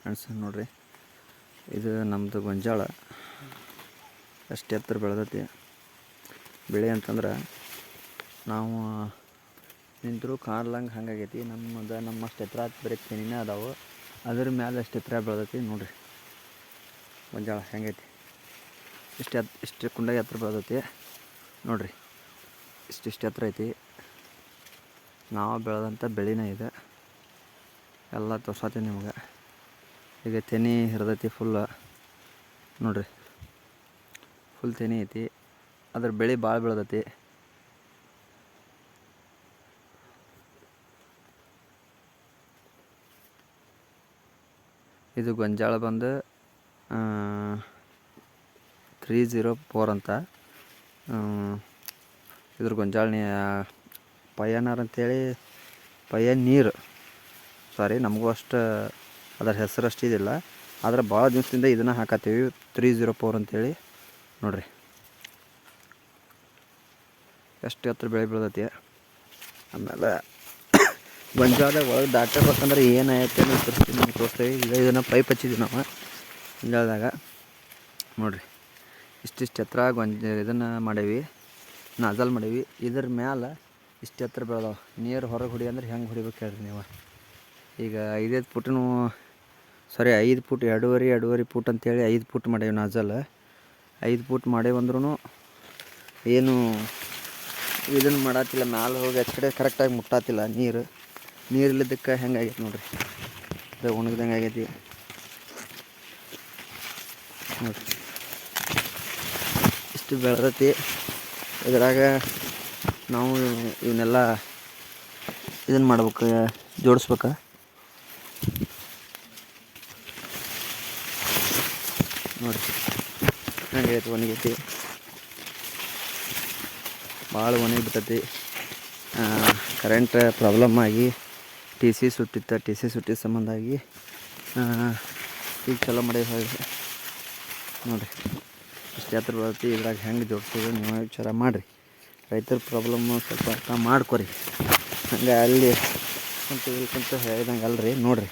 Friends ನೋಡಿರಿ, ಇದು ನಮ್ಮದು ಗೊಂಜಾಳ ಎಷ್ಟು ಎತ್ತರ ಬೆಳೆದೈತಿ. ಬೆಳೆ ಅಂತಂದ್ರೆ ನಾವು ನಿಂತರೂ ಕಾಣ್ಲಂಗೆ ಹಂಗಾಗೈತಿ. ನಮ್ಮಷ್ಟು ಎತ್ತರ ಬರೀ ತೆನಿನೇ ಅದಾವೆ. ಅದ್ರ ಮ್ಯಾಲೆ ಎಷ್ಟು ಎತ್ತರ ಬೆಳೆದೈತಿ ನೋಡಿರಿ. ಗೊಂಜಾಳ ಹೆಂಗೈತಿ, ಇಷ್ಟು ಕುಂಡಾಗ ಎತ್ತರ ಬೆಳೆದೈತಿ ನೋಡಿರಿ. ಇಷ್ಟು ಎತ್ತರ ಐತಿ. ನಾವು ಬೆಳೆದಂಥ ಬೆಳೆನೇ ಇದೆ. ಎಲ್ಲ ತೋರ್ಸತ್ತೀನಿ ನಿಮ್ಗೆ. ಈಗ ತೆನಿ ಹಿಡ್ದೈತಿ ಫುಲ್ ನೋಡಿರಿ. ಫುಲ್ ತೆನಿ ಐತಿ. ಅದ್ರ ಬೆಳೆ ಭಾಳ ಬೆಳೆದೈತಿ. ಇದು ಗೊಂಜಾಳ ಬಂದು 304 ಅಂತ. ಇದ್ರ ಗೊಂಜಾಳ ಪಯನರ್ ಅಂತೇಳಿ, ಪಯನೀರ್, ಸಾರಿ ನಮಗೂ ಅಷ್ಟು ಅದರ ಹೆಸರು ಅಷ್ಟಿದಿಲ್ಲ. ಆದರೆ ಭಾಳ ದಿವಸದಿಂದ ಇದನ್ನು ಹಾಕತ್ತೀವಿ 304 ಅಂತೇಳಿ ನೋಡಿರಿ. ಎಷ್ಟು ಎತ್ತರ ಬೆಳೆ ಬೆಳೆದೈತಿ. ಆಮೇಲೆ ಗೊಂಜಾಳದಾಗ ಒಳಗೆ ದಾಟಬೇಕಂದ್ರೆ ಏನಾಯ್ತು ಅಂತ ತೋರಿಸ್ತೀವಿ. ಈಗ ಇದನ್ನು ಪೈಪ್ ಹಚ್ಚಿದ್ವಿ ನಾವು ಗೊಂಜಾಳದಾಗ ನೋಡಿರಿ. ಇಷ್ಟಿಷ್ಟು ಎತ್ತರ ಇದನ್ನು ಮಾಡೀವಿ, ನಾಜಲ್ ಮಾಡೀವಿ. ಇದ್ರ ಮ್ಯಾಲೆ ಇಷ್ಟು ಎತ್ತರ ಬೆಳೆದಾವೆ. ನೀರು ಹೊರಗೆ ಹೊಡಿ ಅಂದ್ರೆ ಹೆಂಗೆ ಹೊಡಿಬೇಕು ಹೇಳ್ರಿ ನೀವು. ಈಗ 5 ಫುಟ್ನು, ಸಾರಿ 5 ಫುಟ್, 2.5 ಫುಟ್ ಅಂತೇಳಿ 5 ಫುಟ್ ಮಾಡೀವಿ ನಾಜಲ್. 5 ಫುಟ್ ಮಾಡೇವಂದ್ರೂ ಏನು ಇದನ್ನು ಮಾಡತ್ತಿಲ್ಲ. ಮ್ಯಾಲೆ ಹೋಗಿ ಕಡೆ ಕರೆಕ್ಟಾಗಿ ಮುಟ್ಟಾತಿಲ್ಲ. ನೀರಿಲ್ಲದಕ್ಕೆ ಹೆಂಗಾಗೈತಿ ನೋಡಿರಿ. ಇದು ಒಣಗ್ದಂಗೆ ಆಗೈತಿ ನೋಡಿರಿ. ಇಷ್ಟು ಬೆಳೆದೈತಿ. ಇದ್ರಾಗ ನಾವು ಇವನ್ನೆಲ್ಲ ಇದನ್ನು ಮಾಡ್ಬೇಕು, ಜೋಡಿಸ್ಬೇಕು. ನೋಡಿರಿ ಹೆಂಗೈತಿ, ಒಣಗೈತಿ. ಭಾಳ ಒಣಗಿ ಬಿಟ್ಟೈತಿ. ಕರೆಂಟ್ ಪ್ರಾಬ್ಲಮ್ ಆಗಿ ಟಿ ಸಿ ಸುಟ್ಟಿದ್ದ ಸಂಬಂಧಾಗಿ ಈಗ ಚಲೋ ಮಾಡಿ ನೋಡಿರಿ. ಇಷ್ಟು ಎತ್ತರ ಬರ್ತೈತಿ. ಇದ್ರಾಗ ಹೆಂಗೆ ಜೋಡಿಸೋದು ನೀವು ವಿಚಾರ ಮಾಡಿರಿ. ರೈತರ ಪ್ರಾಬ್ಲಮ್ಮು ಸ್ವಲ್ಪ ಅರ್ಥ ಮಾಡ್ಕೊರಿ. ಹಂಗೆ ಅಲ್ಲಿ ಕುಂತು ಹೇಳಿದಂಗೆ ಅಲ್ರಿ ನೋಡಿರಿ.